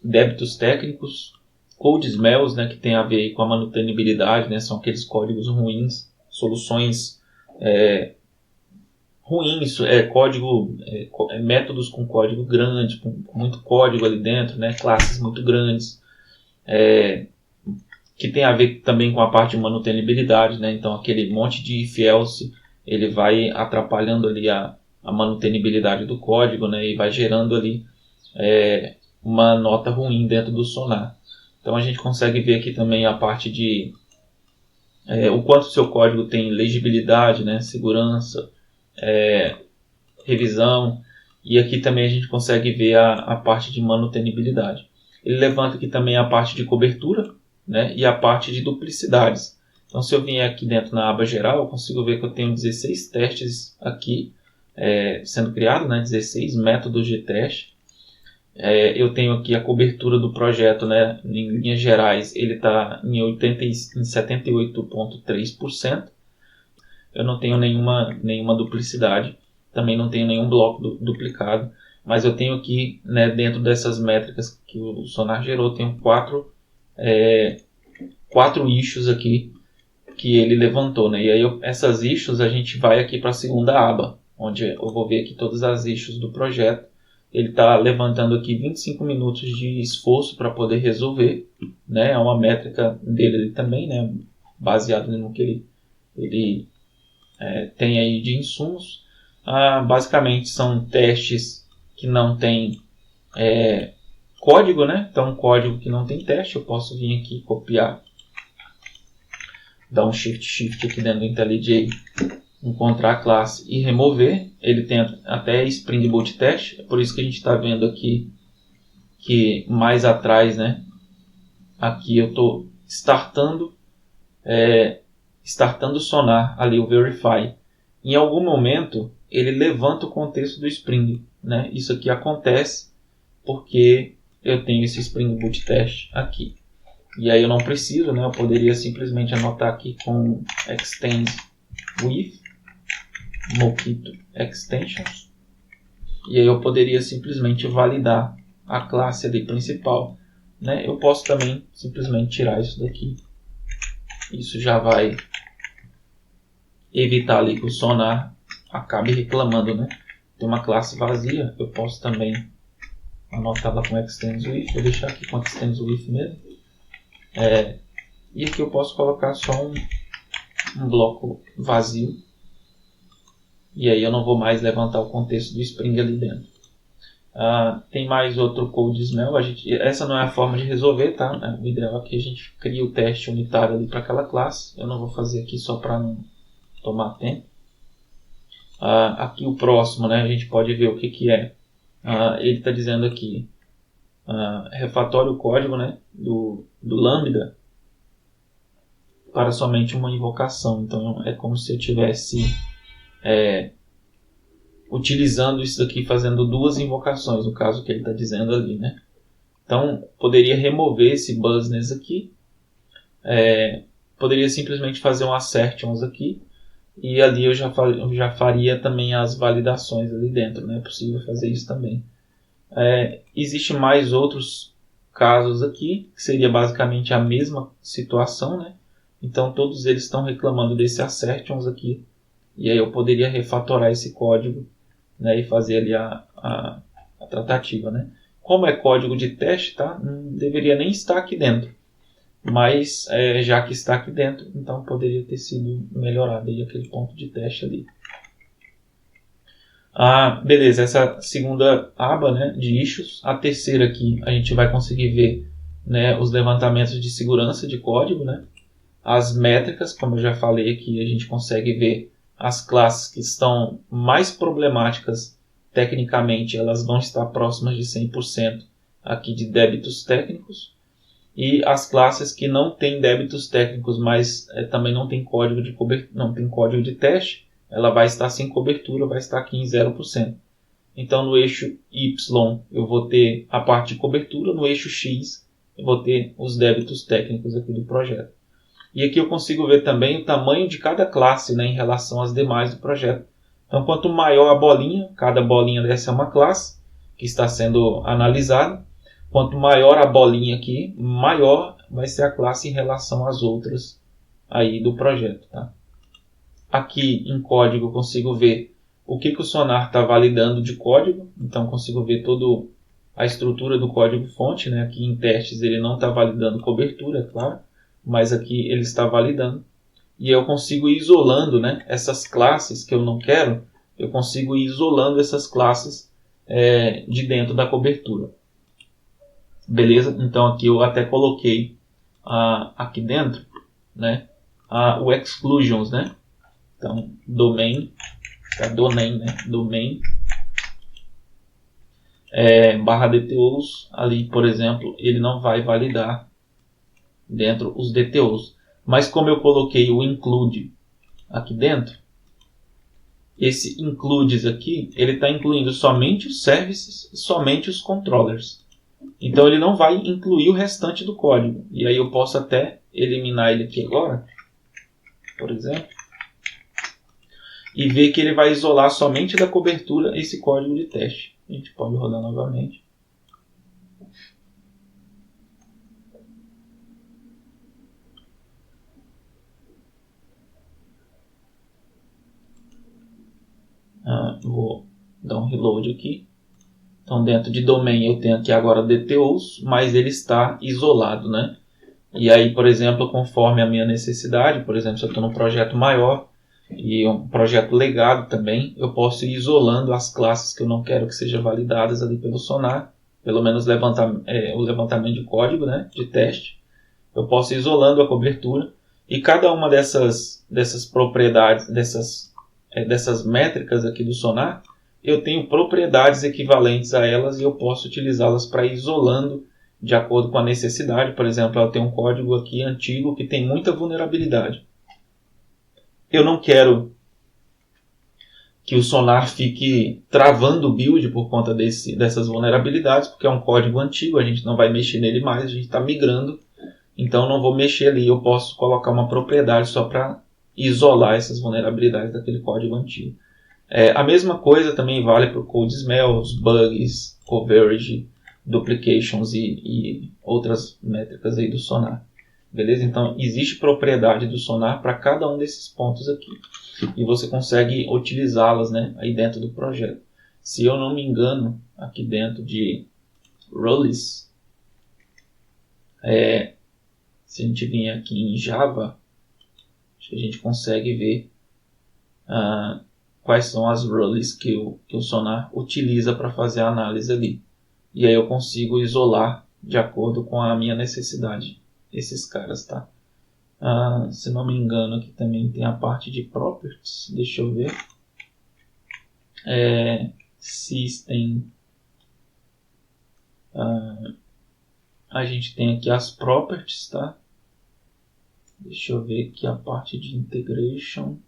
Speaker 1: débitos técnicos, code smells, né, que tem a ver aí com a manutenibilidade, né, são aqueles códigos ruins, soluções ruins, métodos com código grande, com muito código ali dentro, né, classes muito grandes, que tem a ver também com a parte de manutenibilidade, né, então aquele monte de if else, ele vai atrapalhando ali a manutenibilidade do código, né, e vai gerando ali uma nota ruim dentro do Sonar. Então a gente consegue ver aqui também a parte de o quanto o seu código tem legibilidade, né, segurança, revisão, e aqui também a gente consegue ver a parte de manutenibilidade. Ele levanta aqui também a parte de cobertura, né, e a parte de duplicidades. Então se eu vier aqui dentro na aba geral, eu consigo ver que eu tenho 16 testes aqui sendo criados, né, 16 métodos de teste. Eu tenho aqui a cobertura do projeto, né, em linhas gerais, ele está em 78,3%. Eu não tenho nenhuma duplicidade, também não tenho nenhum bloco duplicado, mas eu tenho aqui, né, dentro dessas métricas que o Sonar gerou, tenho quatro issues aqui que ele levantou, né? E aí essas issues a gente vai aqui para a segunda aba, onde eu vou ver aqui todas as issues do projeto. Ele está levantando aqui 25 minutos de esforço para poder resolver, né? É uma métrica dele também, né? Baseado no que ele tem aí de insumos. Basicamente são testes que não tem código, né? Então código que não tem teste, eu posso vir aqui copiar, dar um shift aqui dentro do IntelliJ, encontrar a classe e remover. Ele tem até Spring Boot Test, é por isso que a gente está vendo aqui que mais atrás, né, aqui eu estou startando o Sonar, ali o Verify. Em algum momento ele levanta o contexto do Spring, né? Isso aqui acontece porque eu tenho esse Spring Boot Test aqui. E aí eu não preciso, né? Eu poderia simplesmente anotar aqui com extend with Mockito extensions. E aí eu poderia simplesmente validar a classe ali principal, né? Eu posso também simplesmente tirar isso daqui. Isso já vai evitar ali que o Sonar acabe reclamando, né? Tem uma classe vazia, eu posso também anotá-la com extends with. Vou deixar aqui com extends with mesmo. E aqui eu posso colocar só um bloco vazio. E aí eu não vou mais levantar o contexto do Spring ali dentro. Tem mais outro code smell. Essa não é a forma de resolver, tá? O ideal é que a gente crie o teste unitário ali para aquela classe. Eu não vou fazer aqui só para não tomar tempo. Aqui o próximo, né? A gente pode ver o que é. Ele está dizendo aqui, refatório o código, né? do Lambda para somente uma invocação. Então é como se eu tivesse utilizando isso daqui, fazendo duas invocações, no caso que ele está dizendo ali, né? Então poderia remover esse busness aqui, poderia simplesmente fazer um assertions aqui, e ali eu já faria também as validações ali dentro, né? É possível fazer isso também. Existe mais outros casos aqui, que seria basicamente a mesma situação, né? Então todos eles estão reclamando desse assertions aqui, e aí eu poderia refatorar esse código, né, e fazer ali a tratativa, né? Como é código de teste, tá? Não deveria nem estar aqui dentro, mas já que está aqui dentro, então poderia ter sido melhorado aí aquele ponto de teste ali. Beleza, essa segunda aba, né, de issues. A terceira aqui a gente vai conseguir ver, né, os levantamentos de segurança de código, né? As métricas, como eu já falei aqui, a gente consegue ver as classes que estão mais problemáticas tecnicamente, elas vão estar próximas de 100% aqui de débitos técnicos. E as classes que não têm débitos técnicos, mas também não tem código de não tem código de teste, ela vai estar sem cobertura, vai estar aqui em 0%. Então no eixo Y eu vou ter a parte de cobertura, no eixo X eu vou ter os débitos técnicos aqui do projeto. E aqui eu consigo ver também o tamanho de cada classe, né, em relação às demais do projeto. Então quanto maior a bolinha, cada bolinha dessa é uma classe que está sendo analisada. Quanto maior a bolinha aqui, maior vai ser a classe em relação às outras aí do projeto, tá? Aqui em código eu consigo ver o que o Sonar está validando de código. Então consigo ver toda a estrutura do código fonte, né? Aqui em testes ele não está validando cobertura, é claro, mas aqui ele está validando. E eu consigo ir isolando, né, essas classes que eu não quero, eu consigo ir isolando essas classes de dentro da cobertura. Beleza? Então aqui eu até coloquei aqui dentro, né, o exclusions, né? Então domain, domain barra DTOs, ali por exemplo, ele não vai validar dentro os DTOs. Mas como eu coloquei o include aqui dentro, esse includes aqui, ele está incluindo somente os services e somente os controllers. Então ele não vai incluir o restante do código. E aí eu posso até eliminar ele aqui agora, por exemplo, e ver que ele vai isolar somente da cobertura esse código de teste. A gente pode rodar novamente. Vou dar um reload aqui. Então dentro de domain eu tenho aqui agora DTOs, mas ele está isolado, né? E aí, por exemplo, conforme a minha necessidade, por exemplo, se eu estou num projeto maior e um projeto legado também, eu posso ir isolando as classes que eu não quero que sejam validadas ali pelo Sonar, pelo menos o levantamento de código, né, de teste. Eu posso ir isolando a cobertura e cada uma dessas propriedades, dessas métricas aqui do Sonar, eu tenho propriedades equivalentes a elas e eu posso utilizá-las para ir isolando de acordo com a necessidade. Por exemplo, eu tenho um código aqui antigo que tem muita vulnerabilidade. Eu não quero que o sonar fique travando o build por conta dessas vulnerabilidades, porque é um código antigo, a gente não vai mexer nele mais, a gente está migrando, então não vou mexer ali, eu posso colocar uma propriedade só para isolar essas vulnerabilidades daquele código antigo. A mesma coisa também vale para o code smells, bugs, coverage, duplications e outras métricas aí do sonar. Beleza? Então, existe propriedade do sonar para cada um desses pontos aqui. E você consegue utilizá-las, né, aí dentro do projeto. Se eu não me engano, aqui dentro de Release, se a gente vier aqui em Java, acho que a gente consegue ver quais são as rules que o sonar utiliza para fazer a análise ali. E aí eu consigo isolar de acordo com a minha necessidade esses caras, tá? Se não me engano, aqui também tem a parte de properties. Deixa eu ver. System. A gente tem aqui as properties, tá? Deixa eu ver aqui a parte de integration.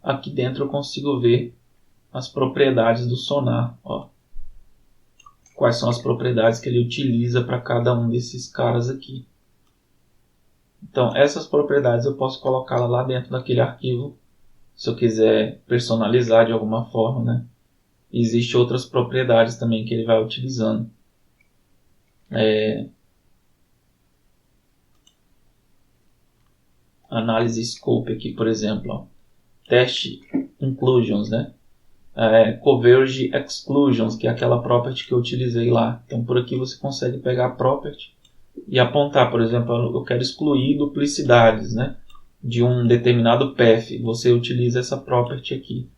Speaker 1: Aqui dentro eu consigo ver as propriedades do sonar, ó. Quais são as propriedades que ele utiliza para cada um desses caras aqui. Então, essas propriedades eu posso colocá-las lá dentro daquele arquivo, se eu quiser personalizar de alguma forma, né? Existem outras propriedades também que ele vai utilizando. Análise scope aqui, por exemplo, ó. Teste inclusions, né? Converge exclusions, que é aquela property que eu utilizei lá. Então, por aqui você consegue pegar a property e apontar, por exemplo, eu quero excluir duplicidades, né, de um determinado path. Você utiliza essa property aqui.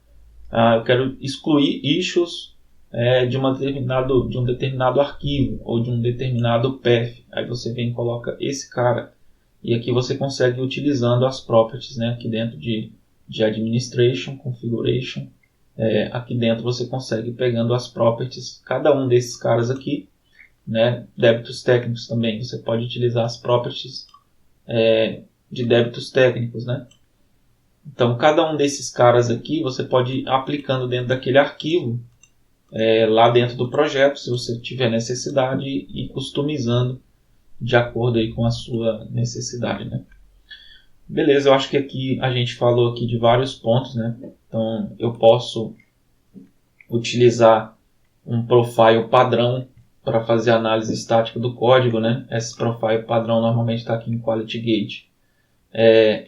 Speaker 1: Eu quero excluir issues de um determinado arquivo ou de um determinado path. Aí você vem e coloca esse cara. E aqui você consegue utilizando as properties, né, aqui dentro de administration, configuration. Aqui dentro você consegue pegando as properties, cada um desses caras aqui, né, débitos técnicos também, você pode utilizar as properties de débitos técnicos, né? Então cada um desses caras aqui você pode ir aplicando dentro daquele arquivo, lá dentro do projeto, se você tiver necessidade, e customizando de acordo aí com a sua necessidade, né? Beleza, eu acho que aqui a gente falou aqui de vários pontos, né? Então eu posso utilizar um profile padrão para fazer a análise estática do código, né? Esse profile padrão normalmente está aqui em Quality Gate.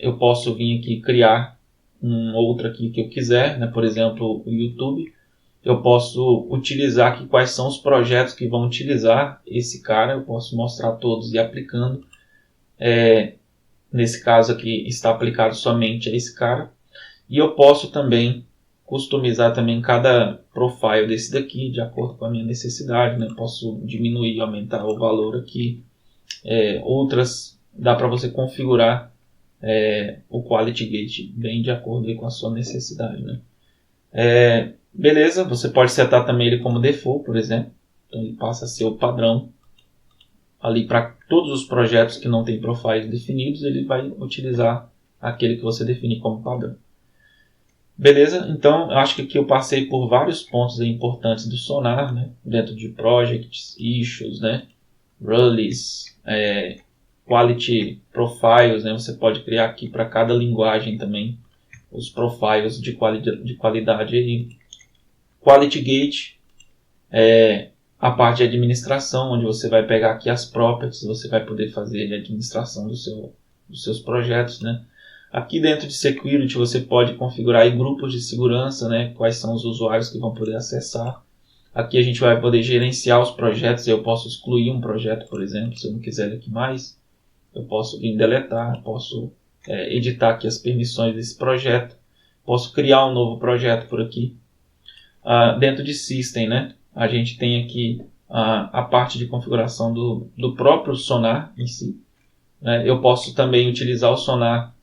Speaker 1: Eu posso vir aqui criar um outro aqui que eu quiser, né? Por exemplo, o YouTube. Eu posso utilizar aqui quais são os projetos que vão utilizar esse cara. Eu posso mostrar todos e aplicando. Nesse caso aqui está aplicado somente a esse cara. E eu posso também customizar também cada profile desse daqui de acordo com a minha necessidade, né? Posso diminuir e aumentar o valor aqui. Outras dá para você configurar o Quality Gate bem de acordo aí com a sua necessidade, né? Beleza, você pode setar também ele como default, por exemplo. Então ele passa a ser o padrão. Ali para todos os projetos que não tem profiles definidos, ele vai utilizar aquele que você definir como padrão. Beleza? Então, eu acho que aqui eu passei por vários pontos importantes do Sonar, né? Dentro de projects, issues, né? Rules, quality profiles, né? Você pode criar aqui para cada linguagem também os profiles de qualidade aí. Quality Gate, a parte de administração, onde você vai pegar aqui as properties, você vai poder fazer a administração dos seus projetos, né? Aqui dentro de Security você pode configurar aí grupos de segurança, né? Quais são os usuários que vão poder acessar. Aqui a gente vai poder gerenciar os projetos. Eu posso excluir um projeto, por exemplo, se eu não quiser aqui mais. Eu posso vir deletar, posso editar aqui as permissões desse projeto. Posso criar um novo projeto por aqui. Dentro de System, né? A gente tem aqui a parte de configuração do próprio Sonar em si. Eu posso também utilizar o Sonar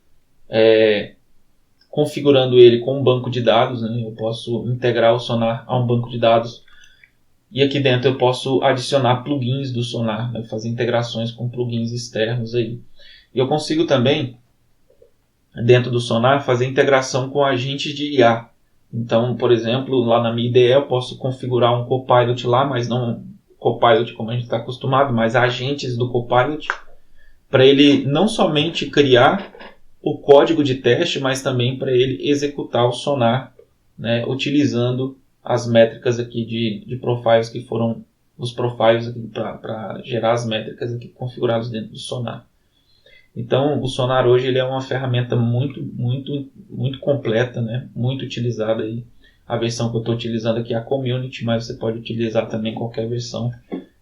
Speaker 1: configurando ele com um banco de dados, né? Eu posso integrar o Sonar a um banco de dados. E aqui dentro eu posso adicionar plugins do Sonar, né? Fazer integrações com plugins externos aí. E eu consigo também, dentro do Sonar, fazer integração com agentes de IA. Então, por exemplo, lá na minha IDE eu posso configurar um Copilot lá, mas não Copilot como a gente está acostumado, mas agentes do Copilot, para ele não somente criar o código de teste, mas também para ele executar o Sonar, né, utilizando as métricas aqui de profiles que foram os profiles aqui para gerar as métricas aqui configuradas dentro do Sonar. Então, o Sonar hoje ele é uma ferramenta muito completa, né? Muito utilizada. Aí. A versão que eu estou utilizando aqui é a Community, mas você pode utilizar também qualquer versão.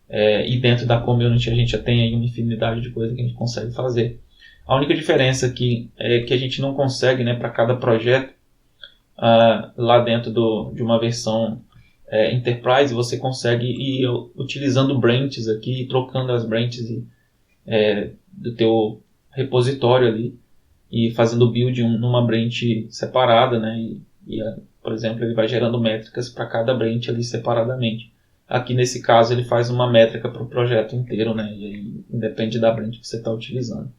Speaker 1: E dentro da Community a gente já tem aí uma infinidade de coisas que a gente consegue fazer. A única diferença aqui é que a gente não consegue, né, para cada projeto, lá dentro de uma versão Enterprise, você consegue ir utilizando branches aqui, trocando as branches do teu repositório ali e fazendo build numa branch separada, né? Por exemplo, ele vai gerando métricas para cada branch ali separadamente. Aqui nesse caso ele faz uma métrica para o projeto inteiro, né? E aí depende da branch que você está utilizando.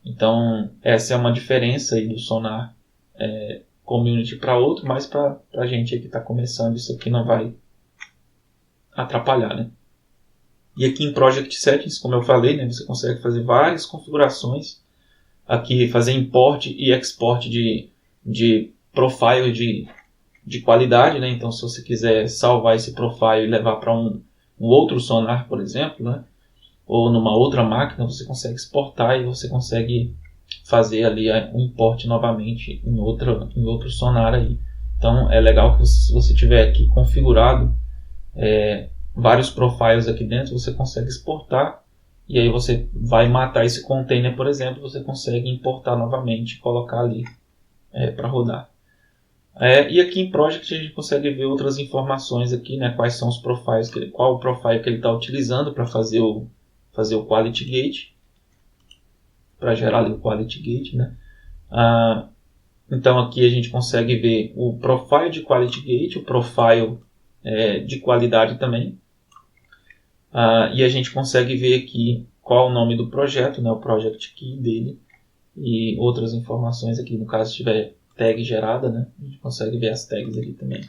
Speaker 1: Então essa é uma diferença aí do Sonar Community para outro, mas para a gente aí que está começando isso aqui não vai atrapalhar, né? E aqui em Project Settings, como eu falei, né, você consegue fazer várias configurações. Aqui fazer import e export de profile de qualidade. Né? Então se você quiser salvar esse profile e levar para um outro Sonar, por exemplo, né? Ou numa outra máquina, você consegue exportar e você consegue fazer ali um import novamente em outro Sonar. Aí. Então é legal que se você tiver aqui configurado vários profiles aqui dentro, você consegue exportar e aí você vai matar esse container, por exemplo, você consegue importar novamente e colocar ali para rodar. E aqui em Project a gente consegue ver outras informações aqui, né, quais são os profiles, qual o profile que ele está utilizando para fazer o Quality Gate, para gerar ali o Quality Gate, né? Então aqui a gente consegue ver o profile de Quality Gate, o profile de qualidade também. E a gente consegue ver aqui qual é o nome do projeto, né, o project key dele e outras informações aqui. No caso, se tiver tag gerada, né, a gente consegue ver as tags aqui também.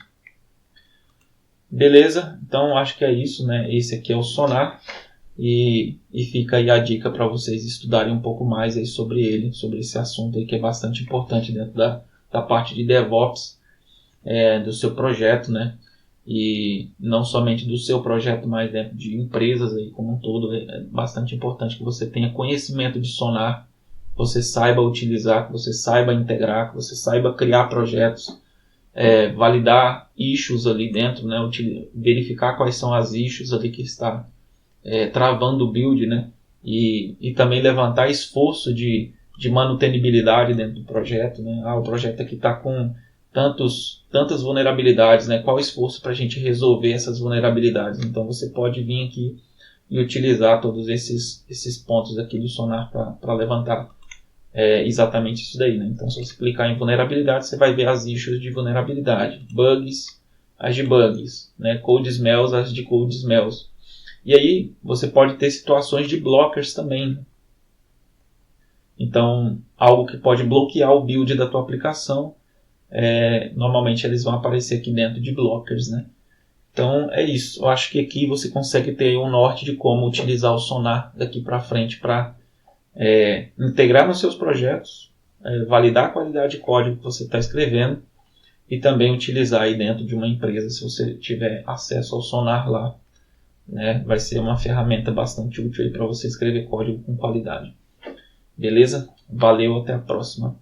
Speaker 1: Beleza? Então acho que é isso, né? Esse aqui é o Sonar e fica aí a dica para vocês estudarem um pouco mais aí sobre ele, sobre esse assunto aí que é bastante importante dentro da parte de DevOps do seu projeto, né? E não somente do seu projeto, mas dentro de empresas aí como um todo. É bastante importante que você tenha conhecimento de Sonar, que você saiba utilizar, que você saiba integrar, que você saiba criar projetos, validar issues ali dentro, né? Verificar quais são as issues ali que está travando o build, né? E também levantar esforço de manutenibilidade dentro do projeto, né? O projeto aqui está com tantas vulnerabilidades, né? Qual o esforço para a gente resolver essas vulnerabilidades? Então você pode vir aqui e utilizar todos esses pontos aqui do Sonar para levantar exatamente isso daí, né? Então se você clicar em vulnerabilidade, você vai ver as issues de vulnerabilidade, bugs, as de bugs, né? Code smells, as de code smells. E aí você pode ter situações de blockers também. Então algo que pode bloquear o build da tua aplicação. Normalmente eles vão aparecer aqui dentro de blockers, né? Então é isso. Eu acho que aqui você consegue ter um norte de como utilizar o Sonar daqui para frente para integrar nos seus projetos, validar a qualidade de código que você está escrevendo e também utilizar aí dentro de uma empresa se você tiver acesso ao Sonar lá, né? Vai ser uma ferramenta bastante útil para você escrever código com qualidade. Beleza? Valeu, até a próxima.